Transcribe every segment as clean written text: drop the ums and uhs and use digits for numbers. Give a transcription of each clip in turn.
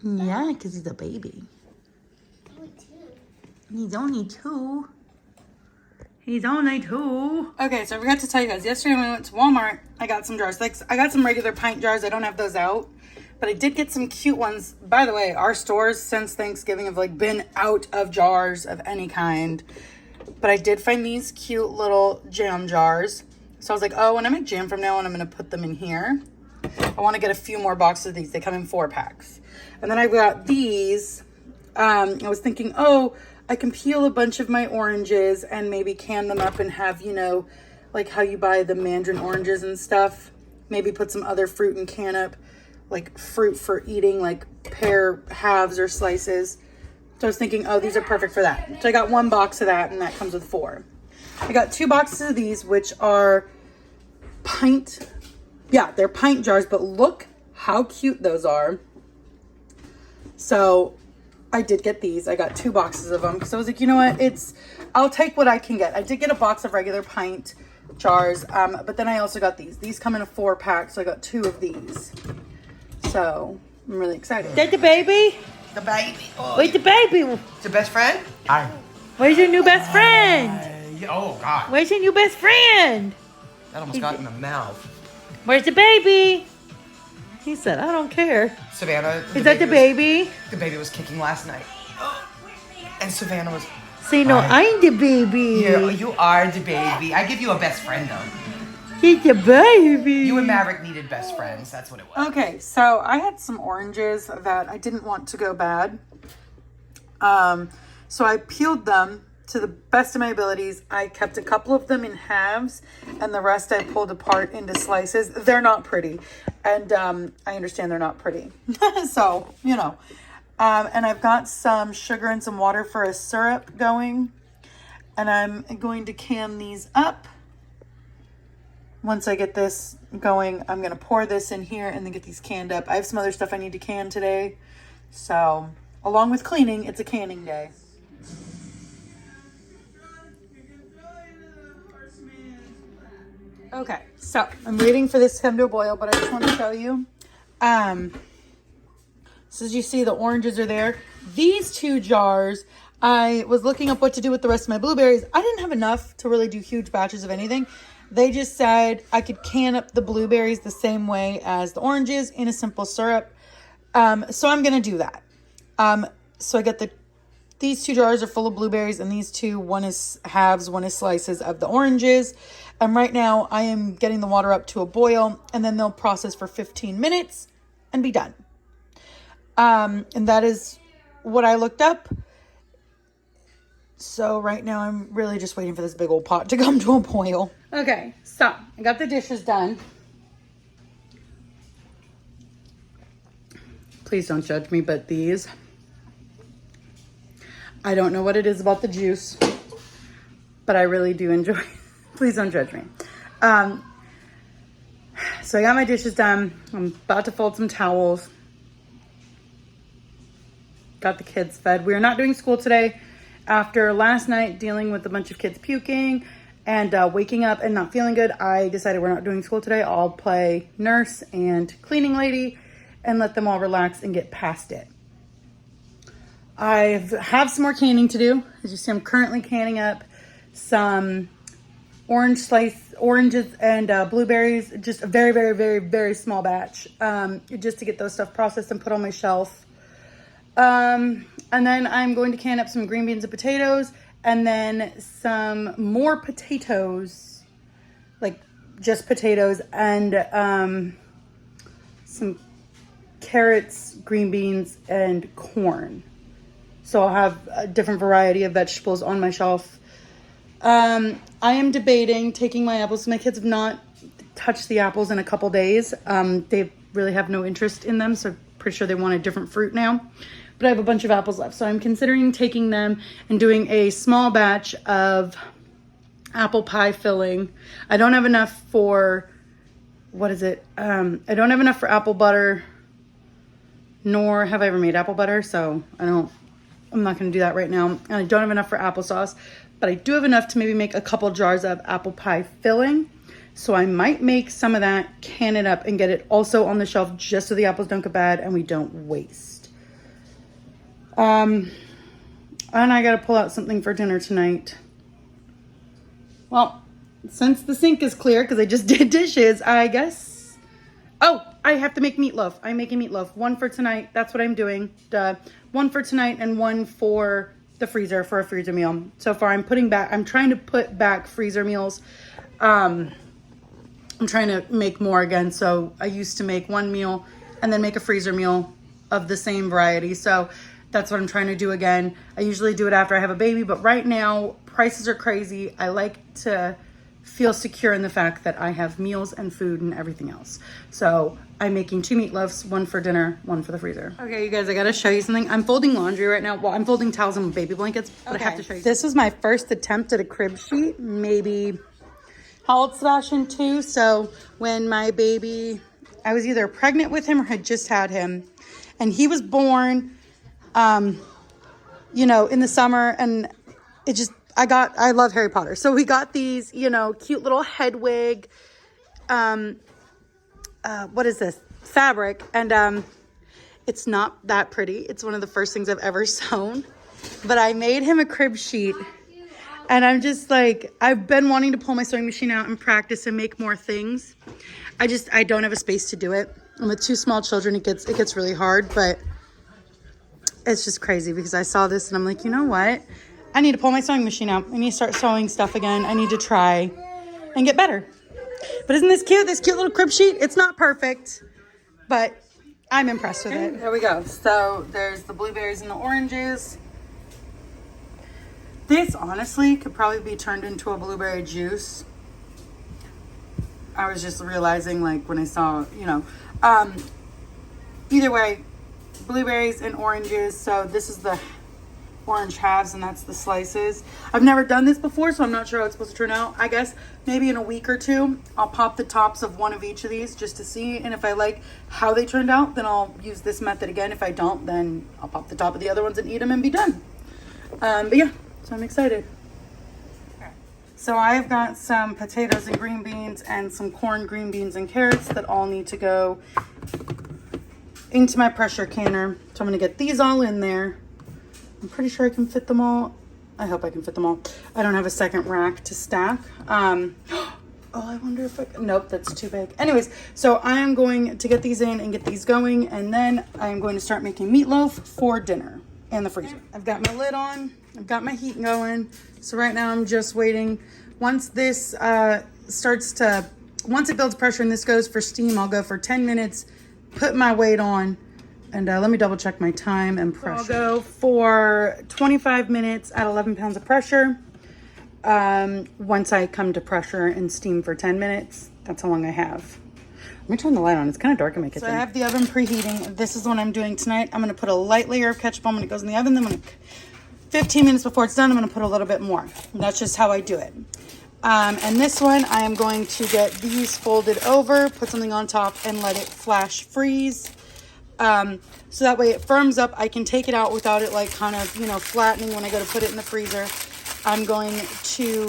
Yeah, because he's a baby. He's only two. He's only two. Okay, so I forgot to tell you guys. Yesterday when we went to Walmart, I got some jars. Like, I got some regular pint jars. I don't have those out. But I did get some cute ones. By the way, our stores since Thanksgiving have like been out of jars of any kind. But I did find these cute little jam jars. So I was like, oh, when I make jam from now on, I'm going to put them in here. I want to get a few more boxes of these. They come in 4-packs. And then I got these. I was thinking, oh, I can peel a bunch of my oranges and maybe can them up and have, you know, like how you buy the mandarin oranges and stuff. Maybe put some other fruit and can up, like fruit for eating, like pear halves or slices. So I was thinking, oh, these are perfect for that. So I got 1 box of that, and that comes with 4. I got 2 boxes of these, which are pint. Yeah, they're pint jars, but look how cute those are. So I did get these. I got 2 boxes of them because I was like, you know what? I'll take what I can get. I did get a box of regular pint jars, but then I also got these. These come in a 4-pack, so I got 2 of these. So I'm really excited. Is that the baby? The baby. Oh, Where's the baby? It's your best friend? Hi. Where's your new best friend? Oh, God. Where's your new best friend? That almost got in the mouth. Where's the baby? He said, I don't care. Savannah. Is that the baby? The baby was kicking last night. And Savannah was... Say, no, I'm the baby. You are the baby. I give you a best friend, though. He's the baby. You and Maverick needed best friends. That's what it was. Okay, so I had some oranges that I didn't want to go bad. So I peeled them to the best of my abilities. I kept a couple of them in halves, and the rest I pulled apart into slices. They're not pretty, and I understand they're not pretty. So, you know. And I've got some sugar and some water for a syrup going, and I'm going to can these up. Once I get this going, I'm going to pour this in here and then get these canned up. I have some other stuff I need to can today. So, along with cleaning, it's a canning day. Okay, so I'm waiting for this to come to a boil, but I just want to show you. So as you see, the oranges are there. These 2 jars, I was looking up what to do with the rest of my blueberries. I didn't have enough to really do huge batches of anything. They just said I could can up the blueberries the same way as the oranges in a simple syrup. So I'm going to do that. So I got these 2 jars are full of blueberries, and these 2, one is halves, one is slices of the oranges. And right now I am getting the water up to a boil, and then they'll process for 15 minutes and be done. And that is what I looked up. So right now I'm really just waiting for this big old pot to come to a boil. Okay, so I got the dishes done. Please don't judge me, but these, I don't know what it is about the juice, but I really do enjoy it. Please don't judge me. So I got my dishes done. I'm about to fold some towels. Got the kids fed. We are not doing school today. After last night dealing with a bunch of kids puking and waking up and not feeling good, I decided we're not doing school today. I'll play nurse and cleaning lady and let them all relax and get past it. I have some more canning to do. As you see, I'm currently canning up some oranges and blueberries. Just a very, very, very, very small batch, just to get those stuff processed and put on my shelf. And then I'm going to can up some green beans and potatoes, and then some more potatoes, like just potatoes, and some carrots, green beans, and corn. So I'll have a different variety of vegetables on my shelf. I am debating taking my apples. My kids have not touched the apples in a couple days. They really have no interest in them, so I'm pretty sure they want a different fruit now. But I have a bunch of apples left, so I'm considering taking them and doing a small batch of apple pie filling. I don't have enough for, what is it? I don't have enough for apple butter, nor have I ever made apple butter, so I'm not going to do that right now. And I don't have enough for applesauce, but I do have enough to maybe make a couple jars of apple pie filling. So I might make some of that, can it up, and get it also on the shelf just so the apples don't go bad and we don't waste. And I gotta pull out something for dinner tonight. Well, since the sink is clear because I just did dishes, I guess. Oh, I have to make meatloaf. I'm making meatloaf. One for tonight. That's what I'm doing. One for tonight and one for the freezer for a freezer meal. So far, I'm trying to put back freezer meals. I'm trying to make more again. So I used to make one meal and then make a freezer meal of the same variety. So that's what I'm trying to do again. I usually do it after I have a baby, but right now prices are crazy. I like to feel secure in the fact that I have meals and food and everything else. So I'm making 2 meatloafs, one for dinner, one for the freezer. Okay, you guys, I gotta show you something. I'm folding laundry right now. Well, I'm folding towels and baby blankets, but okay. I have to show you. This was my first attempt at a crib sheet. Maybe, how old Sebastian? 2. So when my baby, I was either pregnant with him or had just had him. And he was born, you know, in the summer, and it just, I love Harry Potter. So we got these, you know, cute little head wig, what is this? Fabric. And it's not that pretty. It's one of the first things I've ever sewn. But I made him a crib sheet. And I'm just like, I've been wanting to pull my sewing machine out and practice and make more things. I don't have a space to do it. And with 2 small children, it gets really hard, but it's just crazy because I saw this and I'm like, you know what? I need to pull my sewing machine out. I need to start sewing stuff again. I need to try and get better. But isn't this cute? This cute little crib sheet? It's not perfect, but I'm impressed with it. There we go. So there's the blueberries and the oranges. This honestly could probably be turned into a blueberry juice. I was just realizing, like, when I saw, you know, either way, blueberries and oranges. So this is the orange halves and that's the slices. I've never done this before, so I'm not sure how it's supposed to turn out. I guess maybe in a week or 2, I'll pop the tops of one of each of these just to see. And if I like how they turned out, then I'll use this method again. If I don't, then I'll pop the top of the other ones and eat them and be done. But yeah, so I'm excited. So I've got some potatoes and green beans and some corn, green beans, and carrots that all need to go into my pressure canner. So I'm going to get these all in there. I'm pretty sure I can fit them all. I hope I can fit them all. I don't have a second rack to stack. Oh, I wonder if I can. Nope, that's too big. Anyways, so I am going to get these in and get these going. And then I am going to start making meatloaf for dinner in the freezer. I've got my lid on. I've got my heat going. So right now I'm just waiting. Once this once it builds pressure and this goes for steam, I'll go for 10 minutes, put my weight on, and let me double check my time and pressure. So I'll go for 25 minutes at 11 pounds of pressure. Once I come to pressure and steam for 10 minutes, that's how long I have. Let me turn the light on. It's kind of dark in my kitchen. So I have the oven preheating. This is what I'm doing tonight. I'm going to put a light layer of ketchup on when it goes in the oven. Then 15 minutes before it's done, I'm going to put a little bit more. And that's just how I do it. And this one, I am going to get these folded over, put something on top, and let it flash freeze. So that way it firms up. I can take it out without it like kind of, you know, flattening when I go to put it in the freezer. I'm going to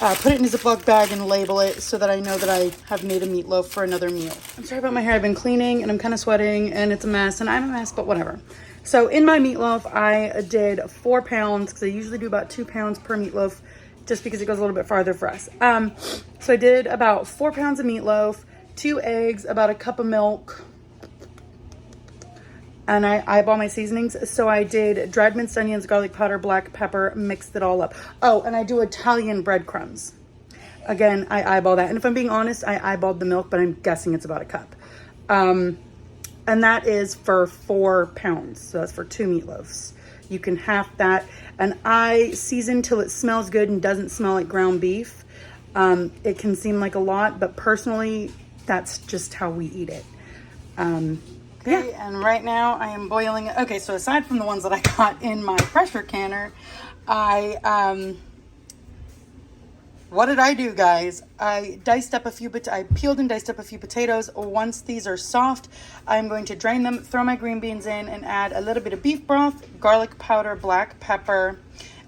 put it in a Ziploc bag and label it so that I know that I have made a meatloaf for another meal. I'm sorry about my hair. I've been cleaning and I'm kind of sweating and it's a mess and I'm a mess, but whatever. So in my meatloaf, I did 4 pounds because I usually do about 2 pounds per meatloaf just because it goes a little bit farther for us. So I did about 4 pounds of meatloaf, 2 eggs, about a cup of milk, and I eyeball my seasonings. So I did dried minced onions, garlic powder, black pepper, mixed it all up. Oh, and I do Italian breadcrumbs. Again, I eyeball that. And if I'm being honest, I eyeballed the milk, but I'm guessing it's about a cup. And that is for 4 pounds. So that's for 2 meatloafs. You can half that. And I season till it smells good and doesn't smell like ground beef. It can seem like a lot, but personally, that's just how we eat it. Okay, yeah. And right now I am boiling it. Okay, so aside from the ones that I got in my pressure canner, what did I do, guys? I peeled and diced up a few potatoes. Once these are soft, I'm going to drain them, throw my green beans in, and add a little bit of beef broth, garlic powder, black pepper,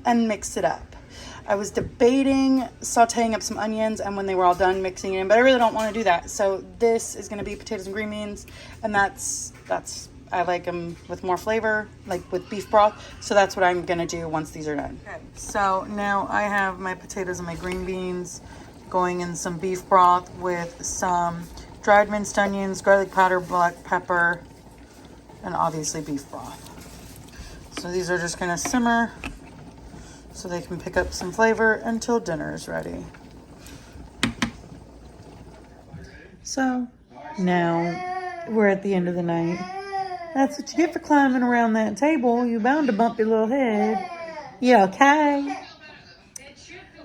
and mix it up. I was debating sauteing up some onions and when they were all done mixing it in, but I really don't want to do that. So this is going to be potatoes and green beans, and that's I like them with more flavor, like with beef broth. So that's what I'm gonna do once these are done. Okay, so now I have my potatoes and my green beans going in some beef broth with some dried minced onions, garlic powder, black pepper, and obviously beef broth. So these are just gonna simmer so they can pick up some flavor until dinner is ready. So now we're at the end of the night. That's what you get for climbing around that table. You're bound to bump your little head. You okay?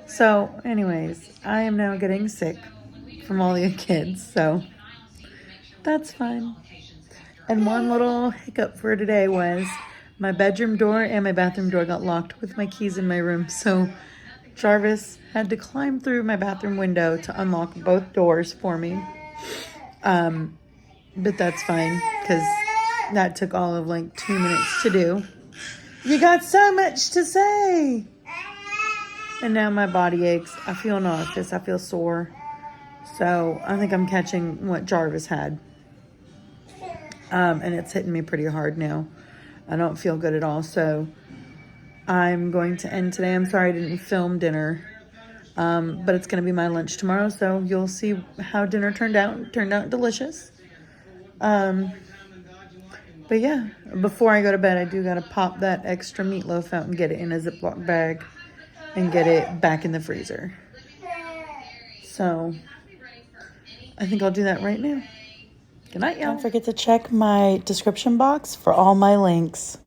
So anyways, I am now getting sick from all the kids, so that's fine. And one little hiccup for today was my bedroom door and my bathroom door got locked with my keys in my room. So Jarvis had to climb through my bathroom window to unlock both doors for me. But that's fine because that took all of like 2 minutes to do. You got so much to say. And now my body aches. I feel nauseous. I feel sore. So I think I'm catching what Jarvis had. And it's hitting me pretty hard now. I don't feel good at all. So I'm going to end today. I'm sorry I didn't film dinner. But it's going to be my lunch tomorrow. So you'll see how dinner turned out. It turned out delicious. But yeah, before I go to bed, I do got to pop that extra meatloaf out and get it in a Ziploc bag and get it back in the freezer. So I think I'll do that right now. Good night, y'all. Don't forget to check my description box for all my links.